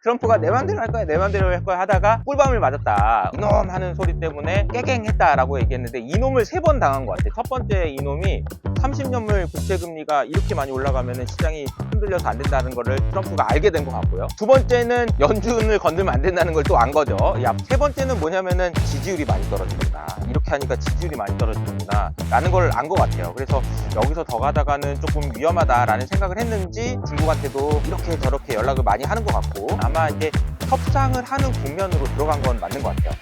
트럼프가 내 맘대로 할 거야 내 맘대로 할 거야 하다가 꿀밤을 맞았다, 이놈 하는 소리 때문에 깨갱했다라고 얘기했는데 이놈을 3번 당한 것 같아. 첫 번째 이놈이 30년물 국채금리가 이렇게 많이 올라가면 시장이 흔들려서 안 된다는 거를 트럼프가 알게 된 것 같고요. 두 번째는 연준을 건들면 안 된다는 걸 또 안 거죠. 세 번째는 뭐냐면은 지지율이 많이 떨어지는구나, 이렇게 하니까 지지율이 많이 떨어지는구나 라는 걸 안 것 같아요. 그래서 여기서 더 가다가는 조금 위험하다라는 생각을 했는지 중국한테도 이렇게 저렇게 연락을 많이 하는 것 같고, 아마 이제 협상을 하는 국면으로 들어간 건 맞는 것 같아요.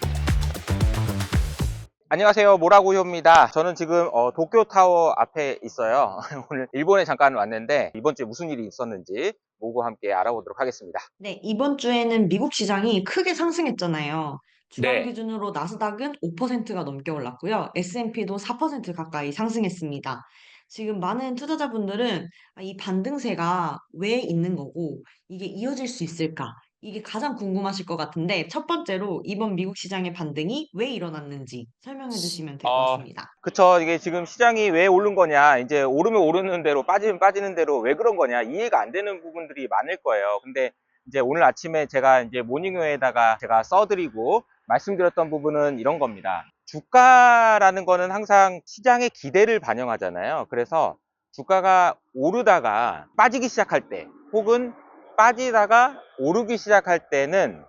안녕하세요, 모라구요입니다. 저는 지금 도쿄타워 앞에 있어요. 오늘 일본에 잠깐 왔는데 이번 주에 무슨 일이 있었는지 모구와 함께 알아보도록 하겠습니다. 네, 이번 주에는 미국 시장이 크게 상승했잖아요. 주간 네. 기준으로 나스닥은 5%가 넘게 올랐고요. S&P도 4% 가까이 상승했습니다. 지금 많은 투자자분들은 이 반등세가 왜 있는 거고 이게 이어질 수 있을까? 이게 가장 궁금하실 것 같은데 첫 번째로 이번 미국 시장의 반등이 왜 일어났는지 설명해 주시면 될 것 같습니다. 그쵸. 이게 지금 시장이 왜 오른 거냐, 이제 오르면 오르는 대로 빠지면 빠지는 대로 왜 그런 거냐, 이해가 안 되는 부분들이 많을 거예요. 근데 이제 오늘 아침에 제가 이제 모닝웨어에다가 제가 써드리고 말씀드렸던 부분은 이런 겁니다. 주가라는 거는 항상 시장의 기대를 반영하잖아요. 그래서 주가가 오르다가 빠지기 시작할 때, 혹은 빠지다가 오르기 시작할 때는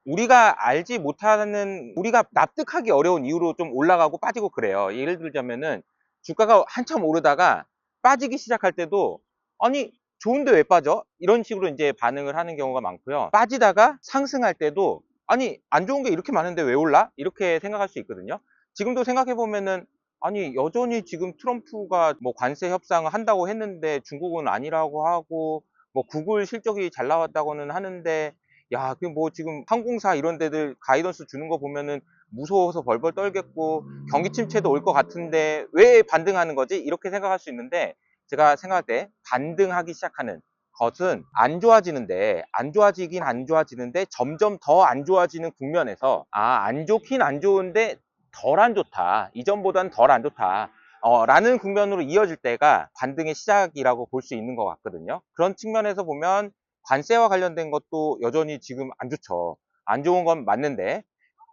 우리가 알지 못하는, 우리가 납득하기 어려운 이유로 좀 올라가고 빠지고 그래요. 예를 들자면은 주가가 한참 오르다가 빠지기 시작할 때도 아니 좋은데 왜 빠져? 이런 식으로 이제 반응을 하는 경우가 많고요. 빠지다가 상승할 때도 아니 안 좋은 게 이렇게 많은데 왜 올라? 이렇게 생각할 수 있거든요. 지금도 생각해 보면은 아니 여전히 지금 트럼프가 뭐 관세 협상을 한다고 했는데 중국은 아니라고 하고, 뭐 구글 실적이 잘 나왔다고는 하는데, 야, 그 뭐 지금 항공사 이런 데들 가이던스 주는 거 보면은 무서워서 벌벌 떨겠고 경기 침체도 올 것 같은데 왜 반등하는 거지? 이렇게 생각할 수 있는데, 제가 생각할 때 반등하기 시작하는 것은 안 좋아지는데, 안 좋아지긴 안 좋아지는데 점점 더 안 좋아지는 국면에서 안 좋긴 안 좋은데 덜 안 좋다, 이전보단 덜 안 좋다 라는 국면으로 이어질 때가 반등의 시작이라고 볼 수 있는 것 같거든요. 그런 측면에서 보면 관세와 관련된 것도 여전히 지금 안 좋죠. 안 좋은 건 맞는데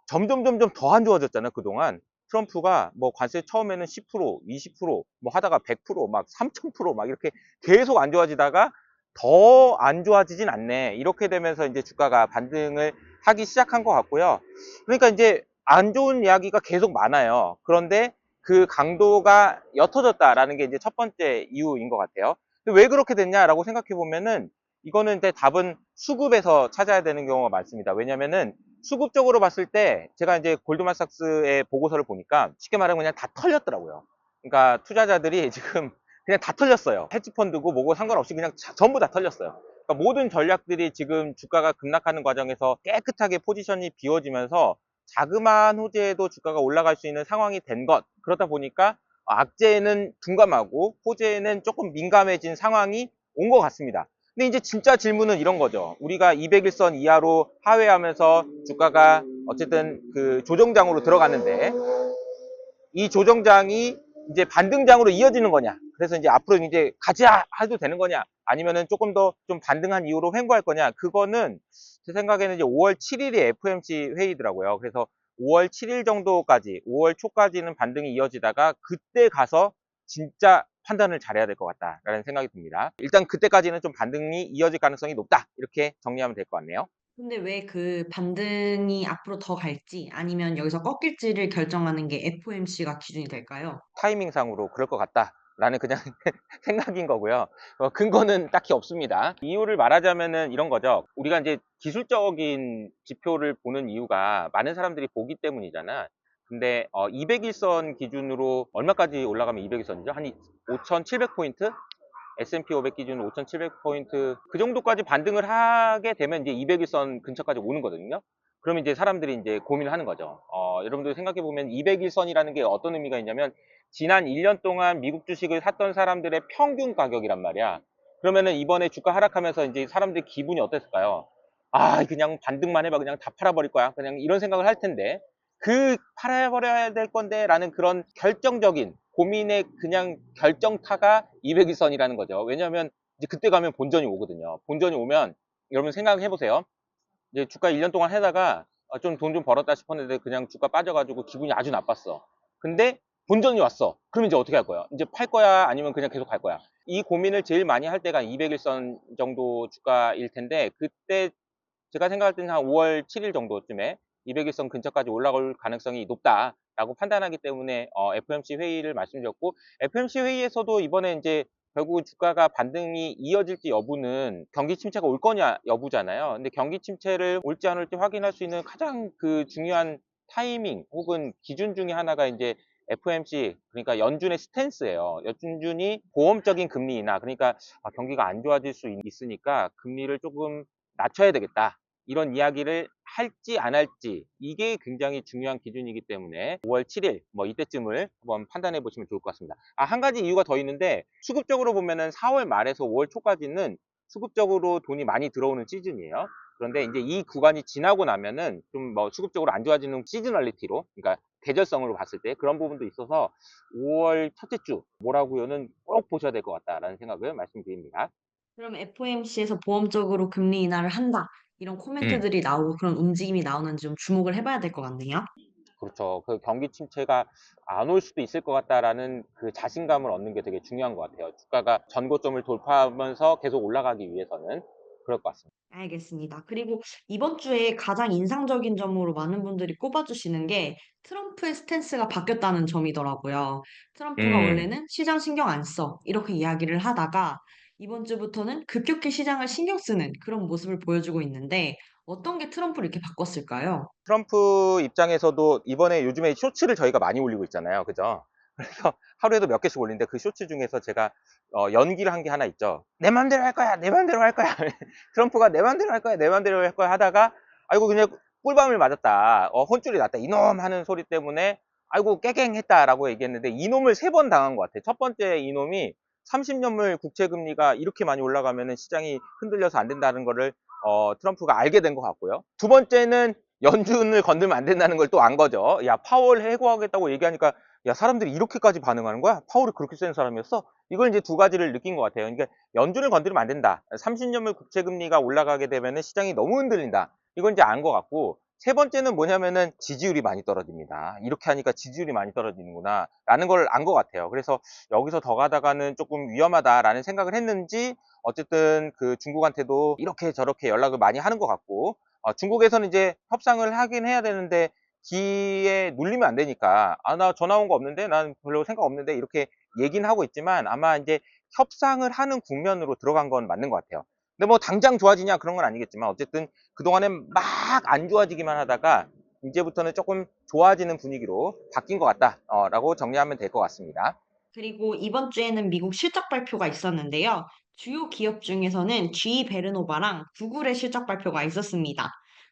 점점 더 안 좋아졌잖아요, 그동안. 트럼프가 뭐 관세 처음에는 10%, 20%, 뭐 하다가 100%, 막 3000%, 막 이렇게 계속 안 좋아지다가 더 안 좋아지진 않네, 이렇게 되면서 이제 주가가 반등을 하기 시작한 것 같고요. 그러니까 이제 안 좋은 이야기가 계속 많아요. 그런데 그 강도가 옅어졌다라는 게 이제 첫 번째 이유인 것 같아요. 왜 그렇게 됐냐라고 생각해 보면은 이거는 이제 답은 수급에서 찾아야 되는 경우가 많습니다. 왜냐면은 수급적으로 봤을 때 제가 이제 골드만삭스의 보고서를 보니까 쉽게 말하면 그냥 다 털렸더라고요. 그러니까 투자자들이 지금 그냥 다 털렸어요. 헤지펀드고 뭐고 상관없이 그냥 전부 다 털렸어요. 그러니까 모든 전략들이 지금 주가가 급락하는 과정에서 깨끗하게 포지션이 비워지면서 자그마한 호재에도 주가가 올라갈 수 있는 상황이 된 것. 그러다 보니까 악재에는 둔감하고 호재에는 조금 민감해진 상황이 온 것 같습니다. 근데 이제 진짜 질문은 이런 거죠. 우리가 200일선 이하로 하회하면서 주가가 어쨌든 그 조정장으로 들어갔는데, 이 조정장이 이제 반등장으로 이어지는 거냐? 그래서 이제 앞으로 이제 가자 해도 되는 거냐? 아니면은 조금 더 좀 반등한 이후로 횡보할 거냐? 그거는 제 생각에는 이제 5월 7일이 FOMC 회의더라고요. 그래서 5월 7일 정도까지, 5월 초까지는 반등이 이어지다가 그때 가서 진짜 판단을 잘해야 될 것 같다라는 생각이 듭니다. 일단 그때까지는 좀 반등이 이어질 가능성이 높다, 이렇게 정리하면 될 것 같네요. 근데 왜 그 반등이 앞으로 더 갈지 아니면 여기서 꺾일지를 결정하는 게 FOMC가 기준이 될까요? 타이밍상으로 그럴 것 같다라는 그냥 생각인 거고요. 근거는 딱히 없습니다. 이유를 말하자면은 이런 거죠. 우리가 이제 기술적인 지표를 보는 이유가 많은 사람들이 보기 때문이잖아. 근데 200일선 기준으로 얼마까지 올라가면 200일선이죠? 한 5,700포인트? S&P 500 기준으로 5,700포인트 그 정도까지 반등을 하게 되면 이제 200일선 근처까지 오는 거거든요. 그러면 이제 사람들이 이제 고민을 하는 거죠. 여러분들 생각해 보면 200일선이라는 게 어떤 의미가 있냐면 지난 1년 동안 미국 주식을 샀던 사람들의 평균 가격이란 말이야. 그러면은 이번에 주가 하락하면서 이제 사람들 기분이 어땠을까요? 그냥 반등만 해봐, 그냥 다 팔아버릴 거야, 그냥 이런 생각을 할 텐데, 그 팔아버려야 될 건데 라는 그런 결정적인 고민의 그냥 결정타가 200일선이라는 거죠. 왜냐하면 이제 그때 가면 본전이 오거든요. 본전이 오면 여러분 생각해 보세요. 이제 주가 1년 동안 하다가 좀 돈 좀 벌었다 싶었는데 그냥 주가 빠져가지고 기분이 아주 나빴어. 근데 본전이 왔어. 그럼 이제 어떻게 할 거야? 이제 팔 거야? 아니면 그냥 계속 갈 거야? 이 고민을 제일 많이 할 때가 200일선 정도 주가일 텐데, 그때 제가 생각할 때는 한 5월 7일 정도쯤에 200일선 근처까지 올라갈 가능성이 높다라고 판단하기 때문에 FOMC 회의를 말씀드렸고, FOMC 회의에서도 이번에 이제 결국 주가가 반등이 이어질지 여부는 경기 침체가 올 거냐 여부잖아요. 근데 경기 침체를 올지 안 올지 확인할 수 있는 가장 그 중요한 타이밍 혹은 기준 중에 하나가 이제 FOMC, 그러니까 연준의 스탠스예요. 연준이 보험적인 금리 인하, 그러니까 경기가 안 좋아질 수 있으니까 금리를 조금 낮춰야 되겠다, 이런 이야기를 할지 안 할지, 이게 굉장히 중요한 기준이기 때문에 5월 7일 뭐 이때쯤을 한번 판단해 보시면 좋을 것 같습니다. 한 가지 이유가 더 있는데, 수급적으로 보면은 4월 말에서 5월 초까지는 수급적으로 돈이 많이 들어오는 시즌이에요. 그런데 이제 이 구간이 지나고 나면은 좀 뭐 수급적으로 안 좋아지는 시즈널리티로, 그러니까 계절성으로 봤을 때 그런 부분도 있어서 5월 첫째 주 뭐라고요는 꼭 보셔야 될 것 같다라는 생각을 말씀드립니다. 그럼 FOMC에서 보험적으로 금리 인하를 한다. 이런 음. 코멘트들이 나오고 그런 움직임이 나오는지 좀 주목을 해봐야 될 것 같네요. 그렇죠. 그 경기 침체가 안 올 수도 있을 것 같다라는 그 자신감을 얻는 게 되게 중요한 것 같아요. 주가가 전고점을 돌파하면서 계속 올라가기 위해서는 그럴 것 같습니다. 알겠습니다. 그리고 이번 주에 가장 인상적인 점으로 많은 분들이 꼽아주시는 게 트럼프의 스탠스가 바뀌었다는 점이더라고요. 트럼프가 음. 원래는 시장 신경 안 써. 이렇게 이야기를 하다가 이번 주부터는 급격히 시장을 신경 쓰는 그런 모습을 보여주고 있는데 어떤 게 트럼프를 이렇게 바꿨을까요? 트럼프 입장에서도 이번에 요즘에 쇼츠를 저희가 많이 올리고 있잖아요. 그죠? 그래서 하루에도 몇 개씩 올리는데, 그 쇼츠 중에서 제가 연기를 한 게 하나 있죠. 내 맘대로 할 거야, 내 맘대로 할 거야. 트럼프가 내 맘대로 할 거야, 내 맘대로 할 거야 하다가, 아이고 그냥 꿀밤을 맞았다, 혼쭐이 났다, 이놈 하는 소리 때문에 아이고 깨갱했다라고 얘기했는데, 이놈을 3번 당한 것 같아요. 첫 번째, 이놈이 30년물 국채금리가 이렇게 많이 올라가면 시장이 흔들려서 안 된다는 거를 트럼프가 알게 된 것 같고요. 두 번째는 연준을 건들면 안 된다는 걸 또 안 거죠. 야, 파월 해고하겠다고 얘기하니까, 야, 사람들이 이렇게까지 반응하는 거야? 파월이 그렇게 센 사람이었어? 이걸 이제 두 가지를 느낀 것 같아요. 그러니까 연준을 건드리면 안 된다. 30년물 국채금리가 올라가게 되면 시장이 너무 흔들린다. 이건 이제 안 것 같고, 세 번째는 뭐냐면은 지지율이 많이 떨어집니다. 이렇게 하니까 지지율이 많이 떨어지는구나 라는 걸 안 것 같아요. 그래서 여기서 더 가다가는 조금 위험하다라는 생각을 했는지, 어쨌든 그 중국한테도 이렇게 저렇게 연락을 많이 하는 것 같고, 중국에서는 이제 협상을 하긴 해야 되는데 기에 눌리면 안 되니까, 나 전화 온 거 없는데, 난 별로 생각 없는데, 이렇게 얘기는 하고 있지만 아마 이제 협상을 하는 국면으로 들어간 건 맞는 것 같아요. 근데 뭐 당장 좋아지냐 그런 건 아니겠지만, 어쨌든 그동안엔 막 안 좋아지기만 하다가 이제부터는 조금 좋아지는 분위기로 바뀐 것 같다 라고 정리하면 될 것 같습니다. 그리고 이번 주에는 미국 실적 발표가 있었는데요. 주요 기업 중에서는 GE 베르노바랑 구글의 실적 발표가 있었습니다.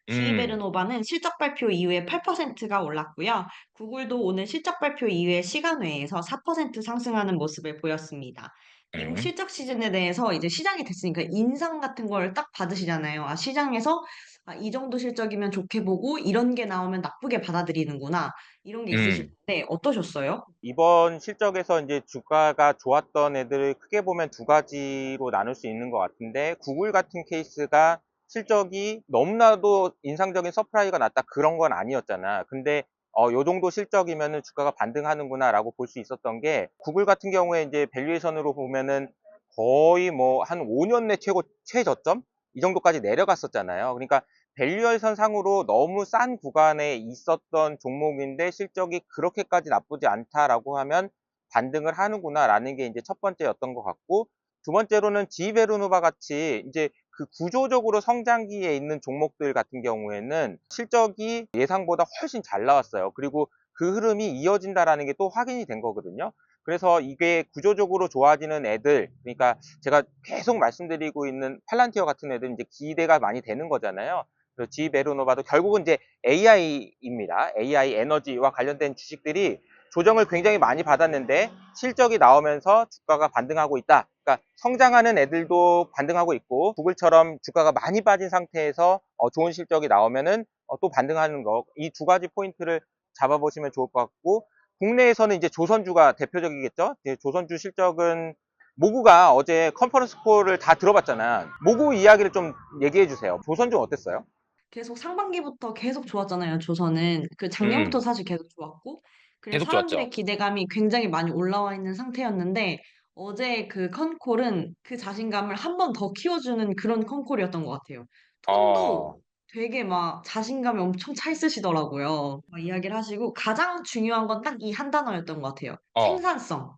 GE 음. 베르노바는 실적 발표 이후에 8%가 올랐고요. 구글도 오늘 실적 발표 이후에 시간외에서 4% 상승하는 모습을 보였습니다. 미국 음. 실적 시즌에 대해서 이제 시작이 됐으니까 인상 같은 걸 딱 받으시잖아요. 시장에서 이 정도 실적이면 좋게 보고 이런 게 나오면 나쁘게 받아들이는구나. 이런 게 있으실 음. 텐데 어떠셨어요? 이번 실적에서 이제 주가가 좋았던 애들을 크게 보면 두 가지로 나눌 수 있는 것 같은데, 구글 같은 케이스가 실적이 너무나도 인상적인 서프라이즈가 났다 그런 건 아니었잖아. 근데 요 정도 실적이면은 주가가 반등하는구나라고 볼 수 있었던 게, 구글 같은 경우에 이제 밸류에이션으로 보면은 거의 뭐 한 5년 내 최저점 이 정도까지 내려갔었잖아요. 그러니까 밸류에이션 상으로 너무 싼 구간에 있었던 종목인데 실적이 그렇게까지 나쁘지 않다라고 하면 반등을 하는구나라는 게 이제 첫 번째였던 것 같고, 두 번째로는 지베르노바 같이 이제 그 구조적으로 성장기에 있는 종목들 같은 경우에는 실적이 예상보다 훨씬 잘 나왔어요. 그리고 그 흐름이 이어진다라는 게 또 확인이 된 거거든요. 그래서 이게 구조적으로 좋아지는 애들, 그러니까 제가 계속 말씀드리고 있는 팔란티어 같은 애들 이제 기대가 많이 되는 거잖아요. 지베르노바도 결국은 이제 AI입니다. AI 에너지와 관련된 주식들이 조정을 굉장히 많이 받았는데 실적이 나오면서 주가가 반등하고 있다. 그러니까 성장하는 애들도 반등하고 있고, 구글처럼 주가가 많이 빠진 상태에서 좋은 실적이 나오면은 또 반등하는 거, 이 두 가지 포인트를 잡아보시면 좋을 것 같고, 국내에서는 이제 조선주가 대표적이겠죠. 이제 조선주 실적은 모구가 어제 컨퍼런스 콜을 다 들어봤잖아. 모구 이야기를 좀 얘기해 주세요. 조선주 어땠어요? 계속 상반기부터 계속 좋았잖아요, 조선은. 그 작년부터 음, 사실 계속 좋았고, 그래서 계속 좋았죠. 사람들의 기대감이 굉장히 많이 올라와 있는 상태였는데, 어제 그 컨콜은 그 자신감을 한 번 더 키워주는 그런 컨콜이었던 것 같아요. 톤도 어, 되게 막 자신감이 엄청 차 있으시더라고요. 막 이야기를 하시고, 가장 중요한 건 딱 이 한 단어였던 것 같아요. 어, 생산성.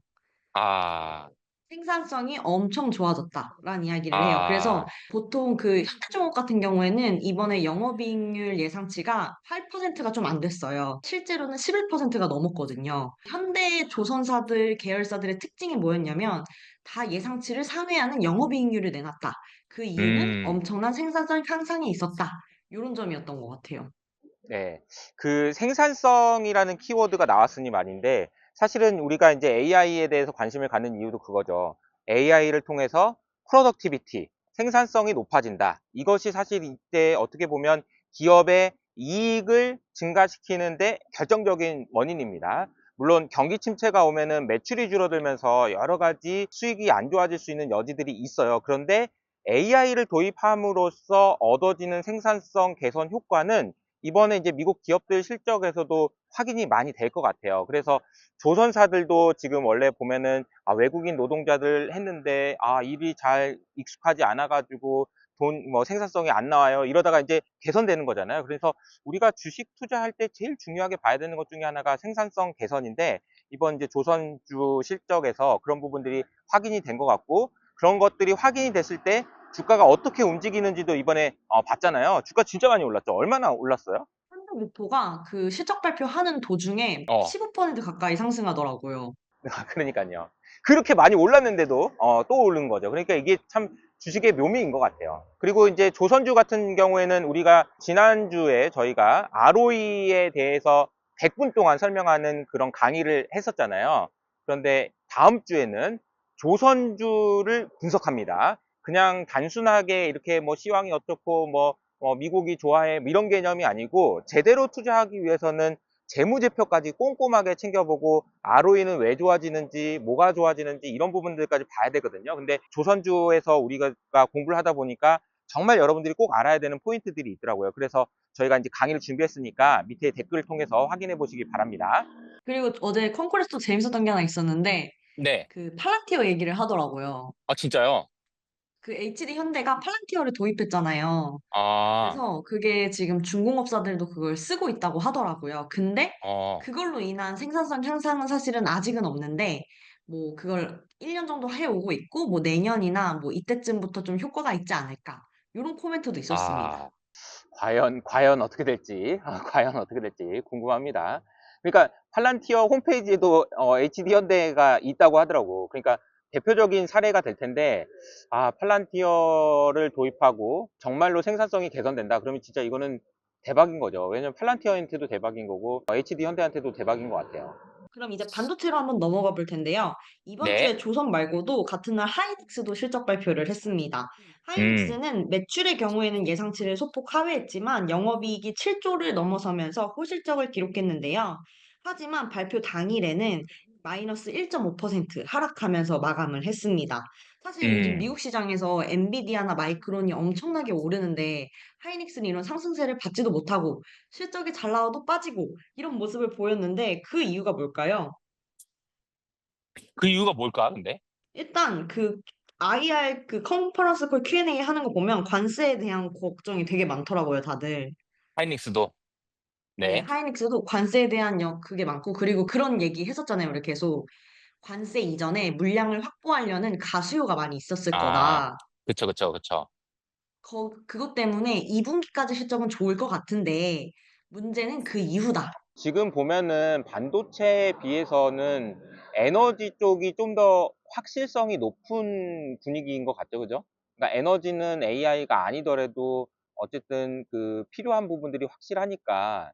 아, 생산성이 엄청 좋아졌다라는 이야기를 해요. 그래서 아, 보통 그 현대중업 같은 경우에는 이번에 영업이익률 예상치가 8%가 좀 안 됐어요. 실제로는 11%가 넘었거든요. 현대 조선사들 계열사들의 특징이 뭐였냐면 다 예상치를 상회하는 영업이익률을 내놨다. 그 이유는 음, 엄청난 생산성 향상이 있었다. 이런 점이었던 것 같아요. 네. 그 생산성이라는 키워드가 나왔으니 말인데, 사실은 우리가 이제 AI에 대해서 관심을 갖는 이유도 그거죠. AI를 통해서 프로덕티비티, 생산성이 높아진다. 이것이 사실 이때 어떻게 보면 기업의 이익을 증가시키는데 결정적인 원인입니다. 물론 경기 침체가 오면은 매출이 줄어들면서 여러 가지 수익이 안 좋아질 수 있는 여지들이 있어요. 그런데 AI를 도입함으로써 얻어지는 생산성 개선 효과는 이번에 이제 미국 기업들 실적에서도 확인이 많이 될 것 같아요. 그래서 조선사들도 지금 원래 보면은 외국인 노동자들 했는데 일이 잘 익숙하지 않아가지고 돈 뭐 생산성이 안 나와요. 이러다가 이제 개선되는 거잖아요. 그래서 우리가 주식 투자할 때 제일 중요하게 봐야 되는 것 중에 하나가 생산성 개선인데, 이번 이제 조선주 실적에서 그런 부분들이 확인이 된 것 같고, 그런 것들이 확인이 됐을 때 주가가 어떻게 움직이는지도 이번에 봤잖아요. 주가 진짜 많이 올랐죠. 얼마나 올랐어요? 한국유포가 그 실적 발표하는 도중에 어, 15% 가까이 상승하더라고요. 그러니까요. 그렇게 많이 올랐는데도 또 오른 거죠. 그러니까 이게 참 주식의 묘미인 것 같아요. 그리고 이제 조선주 같은 경우에는 우리가 지난주에 저희가 ROE에 대해서 100분 동안 설명하는 그런 강의를 했었잖아요. 그런데 다음 주에는 조선주를 분석합니다. 그냥 단순하게 이렇게 뭐 시황이 어떻고 미국이 좋아해 뭐 이런 개념이 아니고, 제대로 투자하기 위해서는 재무제표까지 꼼꼼하게 챙겨보고 ROE는 왜 좋아지는지, 뭐가 좋아지는지 이런 부분들까지 봐야 되거든요. 근데 조선주에서 우리가 공부를 하다 보니까 정말 여러분들이 꼭 알아야 되는 포인트들이 있더라고요. 그래서 저희가 이제 강의를 준비했으니까 밑에 댓글을 통해서 확인해 보시기 바랍니다. 그리고 어제 컨코레스도 재밌었던 게 하나 있었는데 네. 그 팔란티어 얘기를 하더라고요. 아, 진짜요? 그 HD 현대가 팔란티어를 도입했잖아요. 아, 그래서 그게 지금 중공업사들도 그걸 쓰고 있다고 하더라고요. 근데 어, 그걸로 인한 생산성 향상은 사실은 아직은 없는데 뭐 그걸 1년 정도 해오고 있고 뭐 내년이나 뭐 이때쯤부터 좀 효과가 있지 않을까. 이런 코멘트도 있었습니다. 아, 과연 어떻게 될지, 과연 어떻게 될지 궁금합니다. 그러니까 팔란티어 홈페이지에도 HD 현대가 있다고 하더라고. 그러니까 대표적인 사례가 될 텐데, 팔란티어를 도입하고 정말로 생산성이 개선된다. 그러면 진짜 이거는 대박인 거죠. 왜냐면 팔란티어한테도 대박인 거고, HD 현대한테도 대박인 것 같아요. 그럼 이제 반도체로 한번 넘어가 볼 텐데요. 이번 네. 주에 조선 말고도 같은 날 하이닉스도 실적 발표를 했습니다. 음, 하이닉스는 매출의 경우에는 예상치를 소폭 하회했지만 영업이익이 7조를 넘어서면서 호실적을 기록했는데요. 하지만 발표 당일에는 마이너스 1.5% 하락하면서 마감을 했습니다. 사실 요즘 음. 미국 시장에서 엔비디아나 마이크론이 엄청나게 오르는데 하이닉스는 이런 상승세를 받지도 못하고 실적이 잘 나와도 빠지고 이런 모습을 보였는데 그 이유가 뭘까요? 그 이유가 뭘까, 근데? 일단 그 IR 그 컨퍼런스 콜 Q&A 하는 거 보면 관세에 대한 걱정이 되게 많더라고요, 다들. 하이닉스도. 네, 네. 하이닉스도 관세에 대한 그게 많고 그리고 그런 얘기 했었잖아요, 우리 계속. 관세 이전에 물량을 확보하려는 가수요가 많이 있었을 아, 거다. 그쵸, 그쵸, 그쵸. 그것 때문에 2분기까지 실적은 좋을 것 같은데 문제는 그 이후다. 지금 보면은 반도체에 비해서는 에너지 쪽이 좀 더 확실성이 높은 분위기인 것 같죠, 그죠? 그러니까 에너지는 AI가 아니더라도 어쨌든 그 필요한 부분들이 확실하니까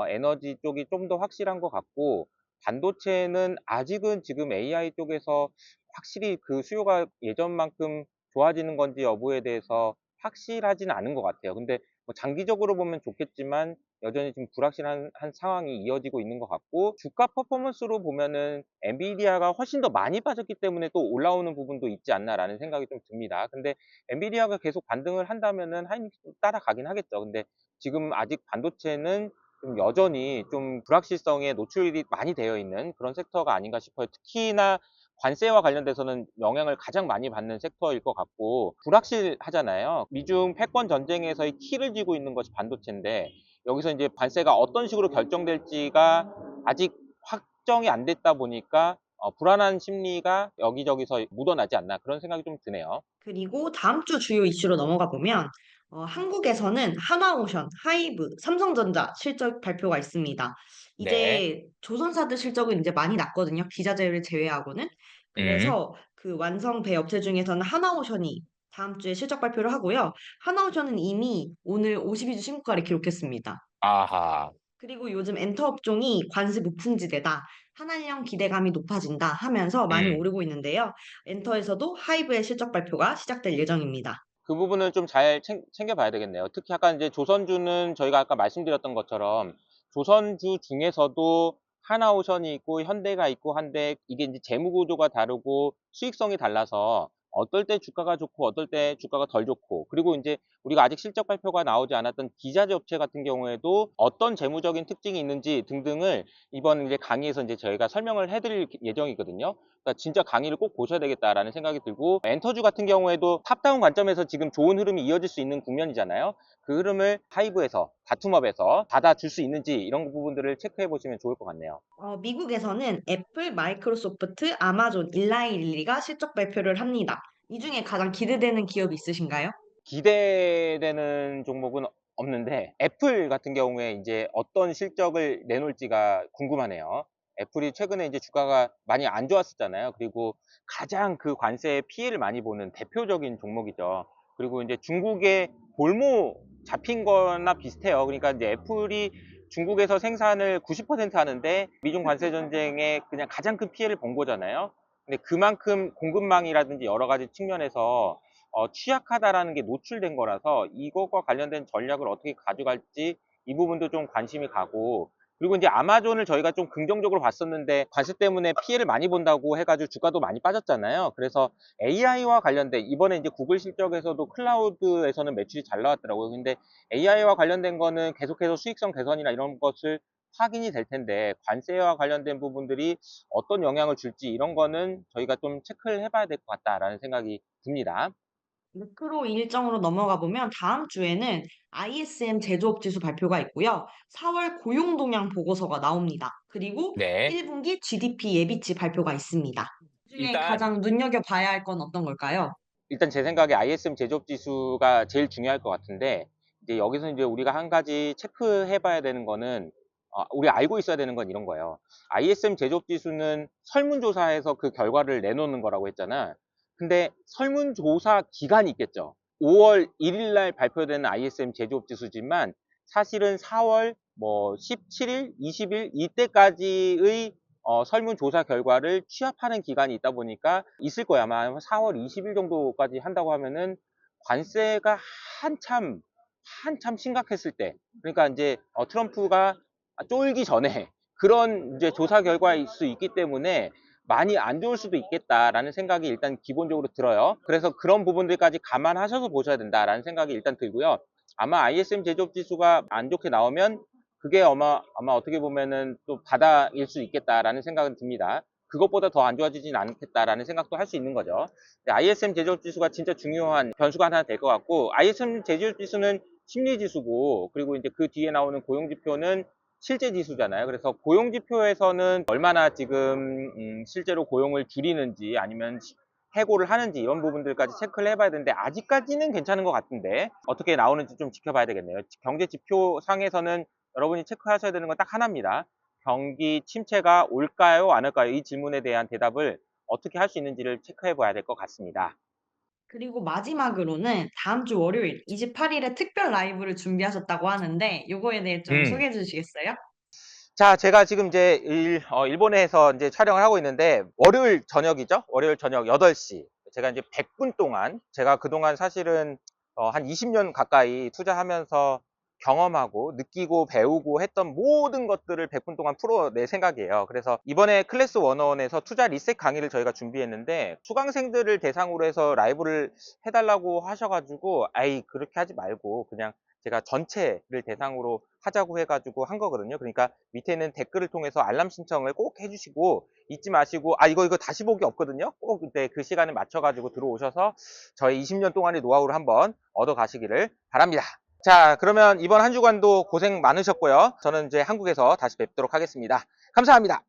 에너지 쪽이 좀 더 확실한 것 같고, 반도체는 아직은 지금 AI 쪽에서 확실히 그 수요가 예전만큼 좋아지는 건지 여부에 대해서 확실하진 않은 것 같아요. 근데 뭐 장기적으로 보면 좋겠지만 여전히 좀 불확실한 상황이 이어지고 있는 것 같고, 주가 퍼포먼스로 보면은 엔비디아가 훨씬 더 많이 빠졌기 때문에 또 올라오는 부분도 있지 않나라는 생각이 좀 듭니다. 근데 엔비디아가 계속 반등을 한다면은 하이닉스도 따라가긴 하겠죠. 근데 지금 아직 반도체는 좀 여전히 좀 불확실성에 노출이 많이 되어 있는 그런 섹터가 아닌가 싶어요. 특히나 관세와 관련돼서는 영향을 가장 많이 받는 섹터일 것 같고, 불확실하잖아요. 미중 패권 전쟁에서의 키를 쥐고 있는 것이 반도체인데, 여기서 이제 관세가 어떤 식으로 결정될지가 아직 확정이 안 됐다 보니까 불안한 심리가 여기저기서 묻어나지 않나, 그런 생각이 좀 드네요. 그리고 다음 주 주요 이슈로 넘어가 보면 한국에서는 하나오션, 하이브, 삼성전자 실적 발표가 있습니다. 네. 이제 조선사들 실적은 이제 많이 났거든요. 기자재를 제외하고는. 음. 그래서 그 완성 배업체 중에서는 하나오션이 다음 주에 실적 발표를 하고요. 하나오션은 이미 오늘 52주 신고가를 기록했습니다. 아하. 그리고 요즘 엔터 업종이 관세 무풍지대다, 한한령 기대감이 높아진다 하면서 많이 음. 오르고 있는데요. 엔터에서도 하이브의 실적 발표가 시작될 예정입니다. 그 부분을 좀 잘 챙겨봐야 되겠네요. 특히 아까 이제 조선주는 저희가 아까 말씀드렸던 것처럼 조선주 중에서도 하나오션이 있고 현대가 있고 한데, 이게 이제 재무 구조가 다르고 수익성이 달라서 어떨 때 주가가 좋고 어떨 때 주가가 덜 좋고, 그리고 이제 우리가 아직 실적 발표가 나오지 않았던 기자재 업체 같은 경우에도 어떤 재무적인 특징이 있는지 등등을 이번 이제 강의에서 이제 저희가 설명을 해드릴 예정이거든요. 그러니까 진짜 강의를 꼭 보셔야 되겠다라는 생각이 들고, 엔터주 같은 경우에도 탑다운 관점에서 지금 좋은 흐름이 이어질 수 있는 국면이잖아요. 그 흐름을 하이브에서, 다툼업에서 받아줄 수 있는지, 이런 부분들을 체크해 보시면 좋을 것 같네요. 미국에서는 애플, 마이크로소프트, 아마존, 일라이릴리가 실적 발표를 합니다. 이 중에 가장 기대되는 기업이 있으신가요? 기대되는 종목은 없는데, 애플 같은 경우에 이제 어떤 실적을 내놓을지가 궁금하네요. 애플이 최근에 이제 주가가 많이 안 좋았었잖아요. 그리고 가장 그 관세에 피해를 많이 보는 대표적인 종목이죠. 그리고 이제 중국의 볼모 잡힌 거나 비슷해요. 그러니까 이제 애플이 중국에서 생산을 90% 하는데 미중 관세 전쟁에 그냥 가장 큰 피해를 본 거잖아요. 근데 그만큼 공급망이라든지 여러 가지 측면에서 취약하다라는 게 노출된 거라서, 이것과 관련된 전략을 어떻게 가져갈지 이 부분도 좀 관심이 가고, 그리고 이제 아마존을 저희가 좀 긍정적으로 봤었는데 관세 때문에 피해를 많이 본다고 해가지고 주가도 많이 빠졌잖아요. 그래서 AI와 관련된, 이번에 이제 구글 실적에서도 클라우드에서는 매출이 잘 나왔더라고요. 근데 AI와 관련된 거는 계속해서 수익성 개선이나 이런 것을 확인이 될 텐데, 관세와 관련된 부분들이 어떤 영향을 줄지 이런 거는 저희가 좀 체크를 해봐야 될 것 같다라는 생각이 듭니다. 매크로 일정으로 넘어가 보면 다음 주에는 ISM 제조업 지수 발표가 있고요. 4월 고용 동향 보고서가 나옵니다. 그리고 네. 1분기 GDP 예비치 발표가 있습니다. 그중에 일단 가장 눈여겨봐야 할 건 어떤 걸까요? 일단 제 생각에 ISM 제조업 지수가 제일 중요할 것 같은데, 이제 여기서 이제 우리가 한 가지 체크해 봐야 되는 거는, 우리 알고 있어야 되는 건 이런 거예요. ISM 제조업 지수는 설문조사에서 그 결과를 내놓는 거라고 했잖아. 근데 설문조사 기간이 있겠죠. 5월 1일 날 발표되는 ISM 제조업 지수지만 사실은 4월 뭐 17일, 20일 이때까지의 설문조사 결과를 취합하는 기간이 있다 보니까 있을 거야. 아마 4월 20일 정도까지 한다고 하면은 관세가 한참 심각했을 때, 그러니까 이제 트럼프가 쫄기 전에 그런 이제 조사 결과일 수 있기 때문에 많이 안 좋을 수도 있겠다라는 생각이 일단 기본적으로 들어요. 그래서 그런 부분들까지 감안하셔서 보셔야 된다라는 생각이 일단 들고요. 아마 ISM 제조업 지수가 안 좋게 나오면 그게 아마 어떻게 보면은 또 바닥일 수 있겠다라는 생각은 듭니다. 그것보다 더 안 좋아지진 않겠다라는 생각도 할 수 있는 거죠. ISM 제조업 지수가 진짜 중요한 변수가 하나 될 것 같고, ISM 제조업 지수는 심리 지수고, 그리고 이제 그 뒤에 나오는 고용 지표는 실제 지수잖아요. 그래서 고용 지표에서는 얼마나 지금 실제로 고용을 줄이는지 아니면 해고를 하는지 이런 부분들까지 체크를 해봐야 되는데, 아직까지는 괜찮은 것 같은데 어떻게 나오는지 좀 지켜봐야 되겠네요. 경제 지표 상에서는 여러분이 체크하셔야 되는 건 딱 하나입니다. 경기 침체가 올까요, 안 올까요? 이 질문에 대한 대답을 어떻게 할 수 있는지를 체크해 봐야 될 것 같습니다. 그리고 마지막으로는 다음 주 월요일 28일에 특별 라이브를 준비하셨다고 하는데 요거에 대해 좀 음. 소개해 주시겠어요? 자, 제가 지금 이제 일본에서 이제 촬영을 하고 있는데, 월요일 저녁이죠? 월요일 저녁 8시. 제가 이제 100분 동안, 제가 그동안 사실은 한 20년 가까이 투자하면서 경험하고 느끼고 배우고 했던 모든 것들을 100분 동안 풀어낼 생각이에요. 그래서 이번에 클래스 101에서 투자 리셋 강의를 저희가 준비했는데 수강생들을 대상으로 해서 라이브를 해달라고 하셔가지고 아이 그렇게 하지 말고 그냥 제가 전체를 대상으로 하자고 해가지고 한 거거든요. 그러니까 밑에 있는 댓글을 통해서 알람 신청을 꼭 해주시고 잊지 마시고 이거 다시 보기 없거든요. 꼭 그때 그 시간에 맞춰가지고 들어오셔서 저희 20년 동안의 노하우를 한번 얻어 가시기를 바랍니다. 자, 그러면 이번 한 주간도 고생 많으셨고요. 저는 이제 한국에서 다시 뵙도록 하겠습니다. 감사합니다.